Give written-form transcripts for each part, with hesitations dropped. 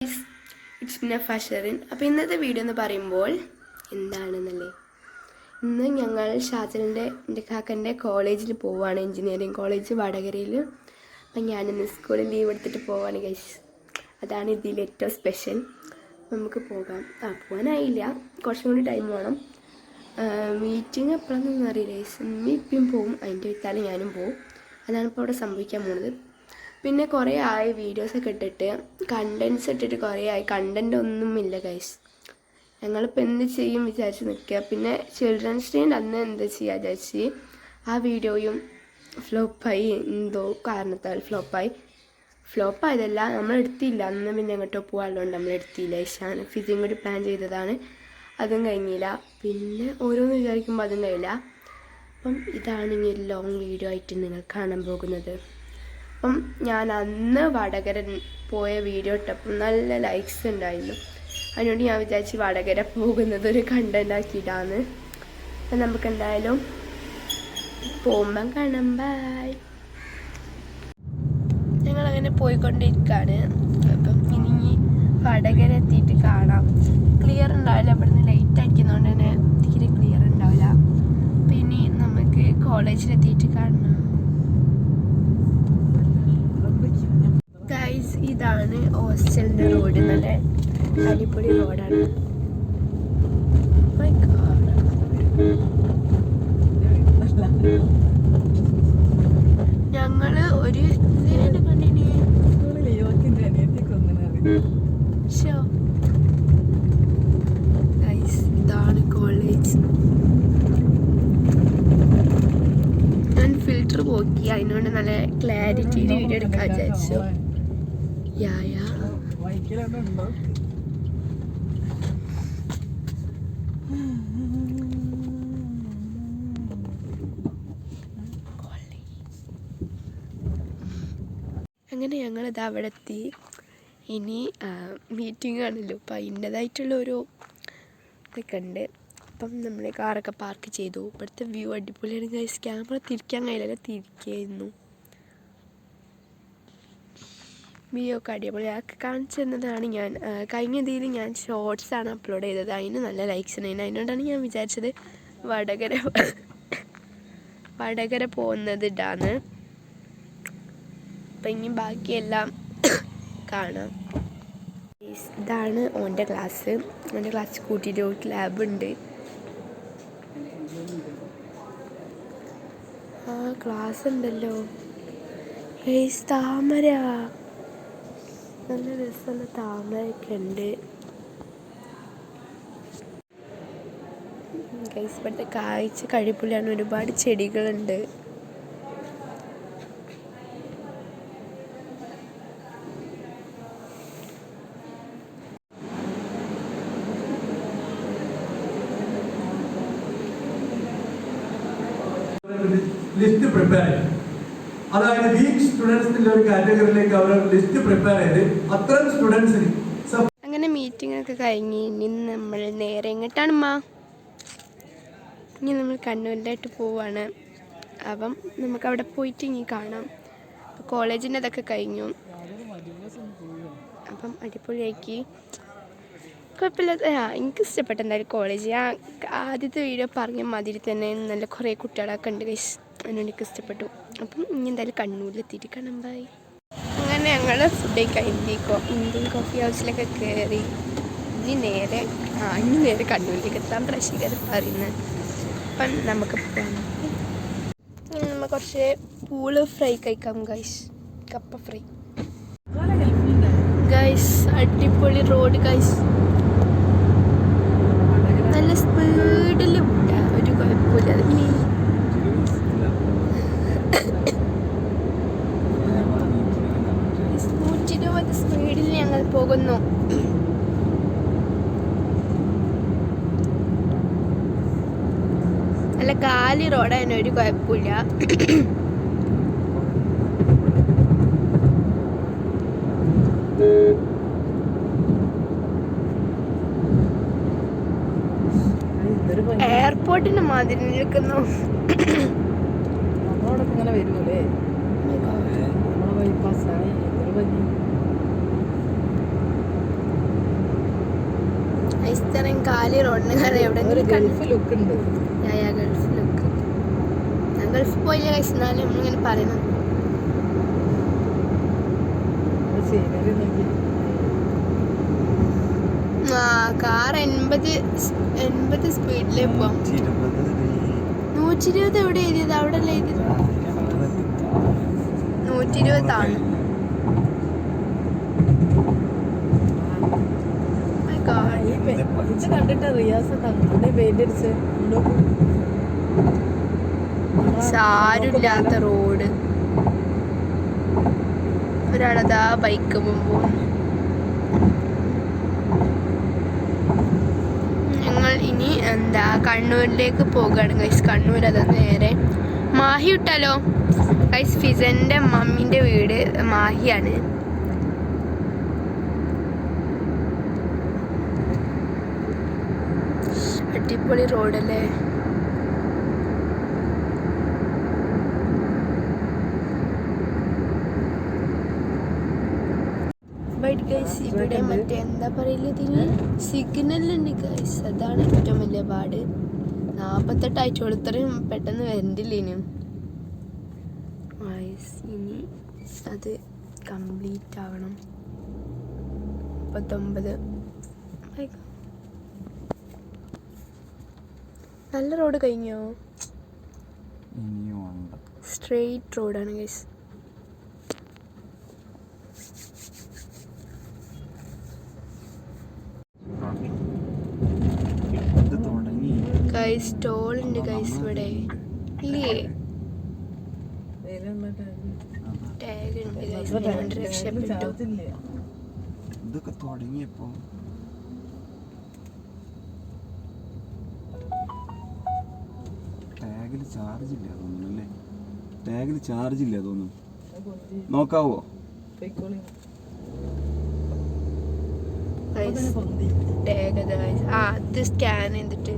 It's മിന ഫഷറിൻ. അപ്പോൾ ഇന്നത്തെ വീഡിയോ എന്ന് പറയുമ്പോൾ എന്താണെന്നല്ലേ, ഇന്ന് ഞങ്ങൾ ഷാജലിൻ്റെ എൻ്റെ കാക്കൻ്റെ കോളേജിൽ പോവുകയാണ്, എഞ്ചിനീയറിംഗ് കോളേജ് വടകരയിൽ. അപ്പം ഞാനിന്ന് സ്കൂളിൽ ലീവ് എടുത്തിട്ട് പോവാണ് ഗൈസ്. അതാണ് ഇതിൽ ഏറ്റവും സ്പെഷ്യൽ. നമുക്ക് പോകാം. പോകാനായില്ല, കുറച്ചും കൂടി ടൈം വേണം. മീറ്റിംഗ് എപ്പോഴാണെന്നൊന്നും അറിയില്ല ഗൈസ്. ഇപ്പം പോവും, അതിൻ്റെ വിത്താലും ഞാനും പോവും. അതാണ് ഇപ്പോൾ അവിടെ സംഭവിക്കാൻ പോകുന്നത്. പിന്നെ കുറേ ആയി വീഡിയോസൊക്കെ ഇട്ടിട്ട്, കണ്ടൻസ് ഇട്ടിട്ട് കുറേ ആയി, കണ്ടൻ്റ് ഒന്നുമില്ല ഗൈസ്. ഞങ്ങളിപ്പോൾ എന്ത് ചെയ്യും വിചാരിച്ച് നിൽക്കുക. പിന്നെ ചിൽഡ്രൻസ് ഡേൻ്റെ അന്ന് എന്താ ചെയ്യുക വിചാരിച്ച് ആ വീഡിയോയും ഫ്ലോപ്പായി, എന്തോ കാരണത്താൽ ഫ്ലോപ്പായതല്ല, നമ്മളെടുത്തില്ല അന്ന്. പിന്നെ എങ്ങോട്ടോ പോകാനുള്ളതുകൊണ്ട് നമ്മളെടുത്തില്ല. ഇഷാൻ ഫിസിയും കൂടി പ്ലാൻ ചെയ്തതാണ്, അതും കഴിഞ്ഞില്ല. പിന്നെ ഓരോന്ന് വിചാരിക്കുമ്പോൾ അതും കഴിയില്ല. അപ്പം ഇതാണ് ഇനി ഒരു ലോങ് വീഡിയോ ആയിട്ട് നിങ്ങൾ കാണാൻ പോകുന്നത്. അപ്പം ഞാൻ അന്ന് വടകര പോയ വീഡിയോ ഇട്ടപ്പം നല്ല ലൈക്സ് ഉണ്ടായിരുന്നു. അതിനോട് ഞാൻ വിചാരിച്ച് വടകര പോകുന്നത് ഒരു കണ്ടന്റ് ആക്കിയിട്ടാണ്. അപ്പം നമുക്ക് എന്തായാലും പോകുമ്പം കാണാം. ബൈ. ഞങ്ങളങ്ങനെ പോയിക്കൊണ്ടിരിക്കുകയാണ്. അപ്പം ഇനി വടകര എത്തിയിട്ട് കാണാം. ക്ലിയർ ഉണ്ടാവില്ല, ഇവിടുന്ന് ലൈറ്റ് അടിക്കുന്നതുകൊണ്ട് തന്നെ തീരെ ക്ലിയർ ഉണ്ടാവില്ല. അപ്പം ഇനി നമുക്ക് കോളേജിലെത്തിയിട്ട് കാണണം. ഗൈസ്, ഇതാണ് ഹോസ്റ്റലിൻ്റെ റോഡ്. നല്ല അടിപൊളി റോഡാണ്. My God. ഞങ്ങള് ഒരു ഗൈസ്, ഇതാണ് കോളേജ്. ഞാൻ ഫിൽറ്റർ പോക്കി, അതിനോട് നല്ല ക്ലാരിറ്റിയിൽ വീഡിയോ എടുക്കാൻ വിചാരിച്ചു. അങ്ങനെ ഞങ്ങളിത് അവിടെ എത്തി. ഇനി മീറ്റിംഗ് ആണല്ലോ, അപ്പം അതിൻ്റെതായിട്ടുള്ളൊരു ഇതൊക്കെ ഉണ്ട്. അപ്പം നമ്മൾ കാറൊക്കെ പാർക്ക് ചെയ്തു. ഇവിടുത്തെ വ്യൂ അടിപൊളിയാണ് ഗൈസ്. ക്യാമറ തിരിക്കാൻ കഴിയില്ല, തിരിക്കായിരുന്നു. വ്യൂ ഒക്കെ അടിപൊളിയാക്കി കാണിച്ചു തന്നതാണ്. ഞാൻ കഴിഞ്ഞ ഇതിൽ ഞാൻ ഷോർട്സാണ് അപ്ലോഡ് ചെയ്തത്, അതിന് നല്ല ലൈക്സ് ഉണ്ടായിരുന്നു. അതിനോടാണ് ഞാൻ വിചാരിച്ചത് വടകര പോകുന്നത് ഇടാന്ന്. അപ്പം ഇനി ബാക്കിയെല്ലാം കാണാം. ഇതാണ് ഓൻ്റെ ക്ലാസ്. ഓൻ്റെ ക്ലാസ് കൂട്ടിയിട്ട് ഒരു ലാബുണ്ട്. ക്ലാസ് ഉണ്ടല്ലോ ഗൈസ്. താമര, നല്ല രസമുള്ള താമരയൊക്കെ ഉണ്ട് ഗൈസ്. ഇവിടുത്തെ കാഴ്ച കഴിപ്പുള്ളിയാണ്. ഒരുപാട് ചെടികളുണ്ട്. ലിസ്റ്റ് പ്രിപ്പയർ ചെയ്യും. അതായത് വീക്ക് സ്റ്റുഡൻസിന്റെ ഒരു കാറ്റഗറിയിലേക്ക് അവർ ലിസ്റ്റ് പ്രിപ്പയർ ചെയ്ത് അത്തരം സ്റ്റുഡൻസിന്. അങ്ങനെ മീറ്റിംഗ് ഒക്കെ കഴിഞ്ഞ് ഇനി നമ്മൾ നേരെ എങ്ങോട്ടാണ് ഇനി നമ്മൾ കണ്ണൂരിലായിട്ട് പോവാണ്. അപ്പം നമുക്കവിടെ പോയിട്ട് ഇനി കാണാം. കോളേജിൻ്റെ അതൊക്കെ കഴിഞ്ഞു. അപ്പം അടിപൊളിയാക്കി, കുഴപ്പമില്ലാത്ത എനിക്ക് ഇഷ്ടപ്പെട്ട എന്തായാലും കോളേജ്. ഞാൻ ആദ്യത്തെ വീഡിയോ പറഞ്ഞ മാതിരി തന്നെ നല്ല കുറേ കുട്ടികളൊക്കെ ഉണ്ട് ഗൈസ്, അതിനോട് എനിക്ക് ഇഷ്ടപ്പെട്ടു. അപ്പം ഇനി എന്തായാലും കണ്ണൂരിലെത്തിയിട്ട് കാണാം. ബൈ. അങ്ങനെ ഞങ്ങൾ ഫുഡ് കഴിക്കാൻ ഇന്ത്യൻ കോഫി ഹൗസിലൊക്കെ കയറി ഇനി നേരെ കണ്ണൂരിലേക്ക് എത്താൻ പ്രശീകരം പറയുന്നത്. അപ്പം നമുക്ക് പോകാം. നമ്മൾ കുറച്ച് പൂള് ഫ്രൈ കഴിക്കാം ഗൈസ്, കപ്പ ഫ്രൈ ഗൈസ്. അടിപൊളി റോഡ് ഗൈസ്, നല്ല സ്പീഡിൽ വിട്ടാ ഒരു കുഴപ്പമില്ല. 120 സ്പീഡിൽ ഞങ്ങൾ പോകുന്നു. നല്ല കാലി റോഡാണ്, ഒരു കുഴപ്പമില്ല. എയർപോർട്ടിന്റെ മാതിരി നിൽക്കുന്നു. കാലി റോഡിന് കയറി എവിടെ ഗൾഫ് ലുക്ക് ഉണ്ട്. Gulf look. ഞാൻ ഗൾഫിൽ പോയില്ല കഴിച്ചു, എന്നാലും നമ്മളിങ്ങനെ പറയുന്നത്. സീനറി നോക്കി. ആ കാർ 80 സ്പീഡിലേ പോവാം. 120 എവിടെ എഴുതിയത്? അവിടെ അല്ലേ എഴുതിയത്? 120 ആണ്. ഇത് കണ്ടിട്ട് റിയാസ് തങ്ങളുടെ പെയിന്റ് അടിച്ച് ആരുമില്ലാത്ത റോഡ്. ഒരാളതാ ബൈക്ക് പോകുമ്പോൾ. ഞങ്ങൾ ഇനി കണ്ണൂരിലേക്ക് പോകുകയാണ് ഗൈസ്. കണ്ണൂർ അത് നേരെ മാഹി വിട്ടാലോ ഗൈസ്? ഫിസന്റെ മമ്മീൻ്റെ വീട് മാഹിയാണ്. അടിപൊളി റോഡല്ലേ. ബട്ട് ഗൈസ് ഇവിടെ മറ്റേ എന്താ പറയില്ല, ഇതിന് സിഗ്നലുണ്ട് ഗൈസ്. അതാണ് ഏറ്റവും വലിയ പാട്. 48 ആഴ്ചയോളം ഇത്രയും പെട്ടെന്ന് വരണ്ടില്ലേനും. ഇനി അത് കംപ്ലീറ്റ് ആവണം. 39. നല്ല റോഡ് കഴിഞ്ഞോ? സ്ട്രെയിറ്റ് റോഡാണ് ഗൈസ്. ഗൈസ് ടോൾ ഉണ്ട് ഗൈസ് ഇവിടെ ഇല്ലേ? ടാഗ് ഉണ്ട് ഗൈസ്. ഞാൻ രക്ഷപ്പെട്ടു. ഇതൊക്കെ തുടങ്ങിയപ്പോ ടാഗിൽ ചാർജ് ഇല്ല തോന്നുന്നു അല്ലേ? ടാഗിൽ ചാർജ് ഇല്ല തോന്നുന്നു. നോക്കാവോ? ടാഗ് അത് സ്കാൻ ചെയ്തിട്ട്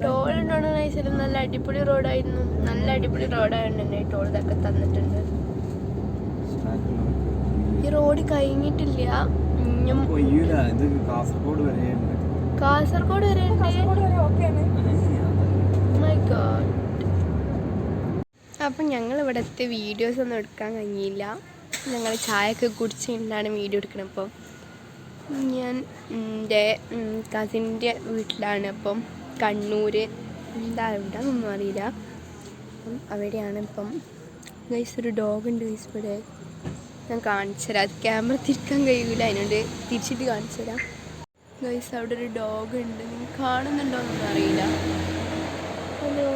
ടോൾ ഉണ്ടോന്ന് നൈസാലും നല്ല അടിപൊളി റോഡായിരുന്നു. നല്ല അടിപൊളി റോഡായതുകൊണ്ട് തന്നെ ടോൾ ഇതൊക്കെ തന്നിട്ടുണ്ട്. ഈ റോഡ് കഴിഞ്ഞിട്ടില്ല. കാസർഗോഡ് വരെ കാസർഗോഡ് വരെ മൈ ഗോഡ്. അപ്പം ഞങ്ങൾ ഇവിടുത്തെ വീഡിയോസ് ഒന്നും എടുക്കാൻ കഴിഞ്ഞില്ല. ഞങ്ങൾ ചായയൊക്കെ കുടിച്ചിട്ടാണ് വീഡിയോ എടുക്കുന്നത്. അപ്പം ഞാൻ എൻ്റെ കസിൻ്റെ വീട്ടിലാണ്. അപ്പം കണ്ണൂർ എന്താണെന്നൊന്നും അറിയില്ല. അപ്പം അവിടെയാണ്. ഇപ്പം ഗൈസ് ഒരു ഡോഗ് ഉണ്ട് ഗൈസ് ഇവിടെ. ഞാൻ കാണിച്ചു തരാം. അത് ക്യാമറ തിരിക്കാൻ കഴിയില്ല, അതിനോട് തിരിച്ചിട്ട് കാണിച്ചു തരാം. ഗൈസ് അവിടെ ഒരു ഡോഗ് ഉണ്ട്. നിങ്ങൾ കാണുന്നുണ്ടോ എന്നൊന്നും അറിയില്ല. ഹലോ.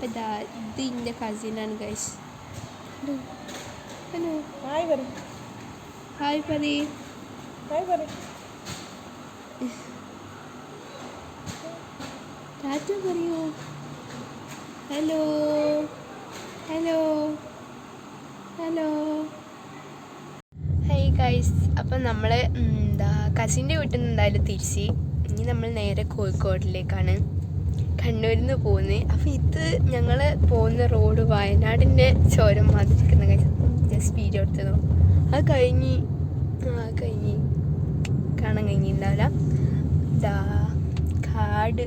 ഇത് എൻ്റെ കസിനാണ് ഗൈസ്. ഹലോ ഹായ് പറയ്. ടാറ്റ പറയൂ. Hello high guys. അപ്പം നമ്മൾ കസിൻ്റെ വീട്ടിൽ നിന്ന് എന്തായാലും തിരിച്ച് ഇനി നമ്മൾ നേരെ കോഴിക്കോടിലേക്കാണ് കണ്ണൂരിൽ നിന്ന് പോകുന്നത്. അപ്പോൾ ഇത് ഞങ്ങൾ പോകുന്ന റോഡ് വയനാടിൻ്റെ ചോരം മാതിരിക്കുന്ന ഗൈസ്. ജസ്റ്റ് വീഡിയോ എടുത്തതോ. അത് കഴിഞ്ഞ് കാണാൻ കഴിഞ്ഞിട്ടുണ്ടാവില്ല. കാട്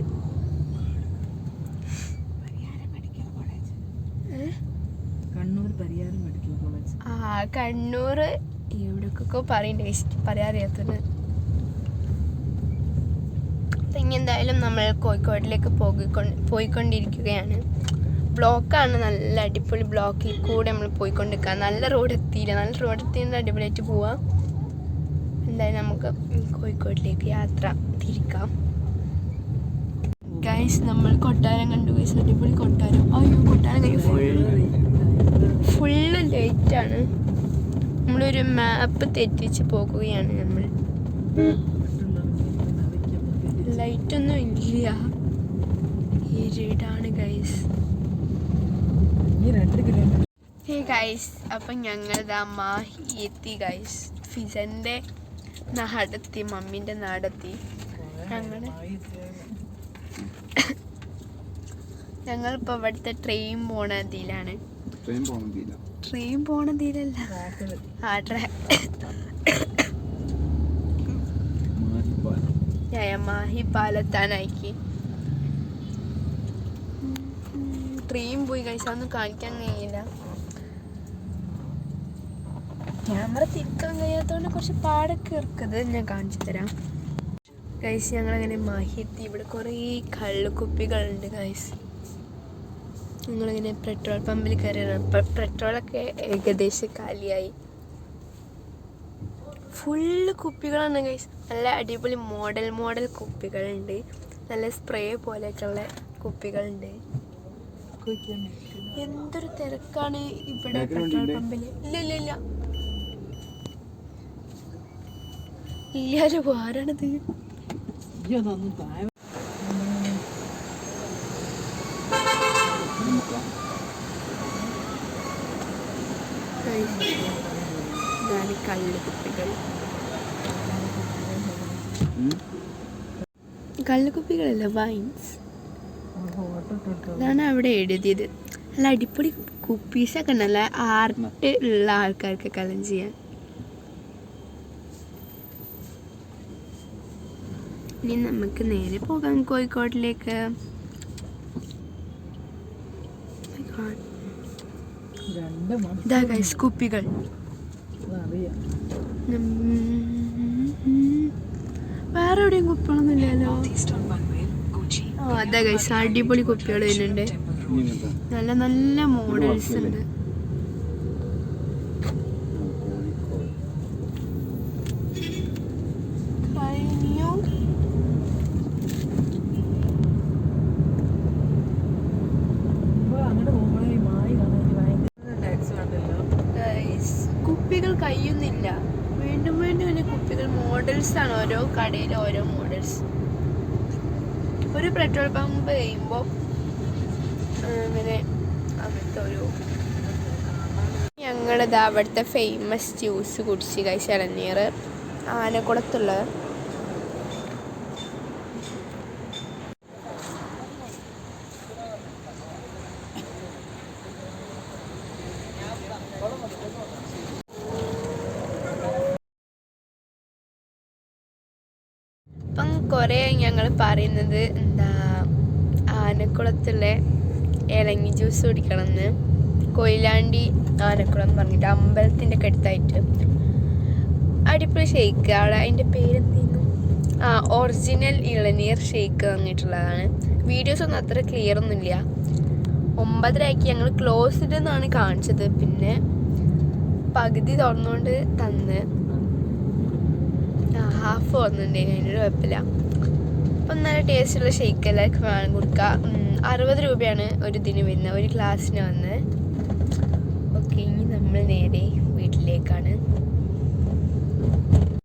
കണ്ണൂർ എവിടേക്കൊക്കെ പറയുന്നുണ്ട് പറയാൻ അറിയാത്തത്. ഇനി എന്തായാലും നമ്മൾ കോഴിക്കോടിലേക്ക് പോയിക്കൊണ്ടിരിക്കുകയാണ്. ബ്ലോക്കാണ്, നല്ല അടിപൊളി ബ്ലോക്കിൽ കൂടെ നമ്മൾ പോയിക്കൊണ്ടിരിക്കുക. നല്ല റോഡ് എത്തിയിട്ട് അടിപൊളിയായിട്ട് പോവാം. എന്തായാലും നമുക്ക് കോഴിക്കോടിലേക്ക് യാത്ര തിരിക്കാം. ഗൈസ് നമ്മൾ കൊട്ടാരം കണ്ടു ഗൈസ്. അടിപൊളി കൊട്ടാരം. അയ്യോ കൊട്ടാരം കഴിഞ്ഞു ഫുള്ള് ലൈറ്റാണ്. നമ്മളൊരു മാപ്പ് തെറ്റിച്ച് പോകുകയാണ് നമ്മൾ. ലൈറ്റൊന്നും ഇല്ല, ഇരുടാണ് ഗൈസ്. ഹേ ഗൈസ്, അപ്പം ഞങ്ങളിതാ മാഹി എത്തി ഗൈസ്. ഫിസൻ്റെ നാടെത്തി, മമ്മീൻ്റെ നാടെത്തി. ഞങ്ങളിപ്പോൾ ഇവിടുത്തെ ട്രെയിൻ പോണതിലാണ്. ട്രെയിൻ പോകുന്നില്ല. മാഹി പാലത്താനായിക്ക് ട്രെയിൻ പോയി കഴിച്ചാൽ കാണിക്കാൻ കഴിയില്ല. ക്യാമറ തിരിക്കാൻ കഴിയാത്തതുകൊണ്ട് കുറച്ച് പാടൊക്കെ ഇറക്കത് ഞാൻ കാണിച്ചു തരാം. ഗൈസ് ഞങ്ങളങ്ങനെ മാഹി എത്തി. ഇവിടെ കുറേ കള്ളുക്കുപ്പികളുണ്ട് ഗൈസ്. ഞങ്ങളിങ്ങനെ പെട്രോൾ പമ്പിൽ കയറിയാണ്. പെട്രോളൊക്കെ ഏകദേശം കാലിയായി. Full കുപ്പികളാണ് guys. നല്ല അടിപൊളി മോഡൽ കുപ്പികളുണ്ട്. നല്ല സ്പ്രേ പോലെയൊക്കെയുള്ള കുപ്പികളുണ്ട്. എന്തൊരു തിരക്കാണ് ഇവിടെ പെട്രോൾ പമ്പിൽ. ഇല്ല ഇല്ലാരും ആരാണത്? കള്ളുകുപ്പികളല്ല, വൈൻസ്. ഇതാണ് അവിടെ എഴുതിയത്. നല്ല അടിപൊളി കുപ്പീസൊക്കെ ഉണ്ട്. നല്ല ആർട്ട് ഉള്ള ആൾക്കാർക്ക് കലം ചെയ്യാൻ. ഇനി നമുക്ക് നേരെ പോകാം കോഴിക്കോടിലേക്ക്. ഇതാ ഗൈസ് കുപ്പികൾ. വേറെ എവിടെയും കുപ്പികളൊന്നും ഇല്ലല്ലോ. അതാ ഗൈസ് അടിപൊളി കുപ്പികൾ വരുന്നുണ്ട്. നല്ല നല്ല മോഡൽസ് ഉണ്ട്. കുപ്പികൾ കഴിയുന്നില്ല. വീണ്ടും പിന്നെ കുപ്പികൾ മോഡൽസ് ആണ്. ഓരോ കടയിൽ ഓരോ മോഡൽസ്. ഒരു പെട്രോൾ പമ്പ് കഴിയുമ്പോൾ അങ്ങനെ അങ്ങനത്തെ ഒരു ഞങ്ങളിത് അവിടുത്തെ ഫേമസ് ജ്യൂസ് കുടിച്ച് കഴിച്ച ഇളനീർ ആനക്കുളത്തുള്ള. ഇപ്പം കുറേ ഞങ്ങൾ പറയുന്നത് എന്താ ആനക്കുളത്തുള്ള ഇളങ്ങി ജ്യൂസ് കുടിക്കണമെന്ന്. കൊയിലാണ്ടി ആനക്കുളം എന്ന് പറഞ്ഞിട്ട് അമ്പലത്തിൻ്റെ ഒക്കെ അടുത്തായിട്ട് അടിപൊളി ഷെയ്ക്ക്. അവിടെ അതിൻ്റെ പേരെന്തെന്നു, ഒറിജിനൽ ഇളനീർ ഷെയ്ക്ക് തന്നിട്ടുള്ളതാണ്. വീഡിയോസൊന്നും അത്ര ക്ലിയർ ഒന്നുമില്ല. 9:30 ഞങ്ങൾ ക്ലോസ്ഡ് എന്നാണ് കാണിച്ചത്. പിന്നെ പകുതി തുറന്നുകൊണ്ട് തന്ന് ഹാഫ് വന്നിട്ടുണ്ടെങ്കിൽ അതിനൊരു കുഴപ്പമില്ല. അപ്പം നല്ല ടേസ്റ്റുള്ള ഷെയ്ക്ക് എല്ലാവർക്കും വേണം കൊടുക്കുക. 60 രൂപയാണ് ഒരു ഇതിന് വരുന്നത്, ഒരു ഗ്ലാസ്സിന് വന്ന്. ഓക്കെ, ഇനി നമ്മൾ നേരെ വീട്ടിലേക്കാണ്.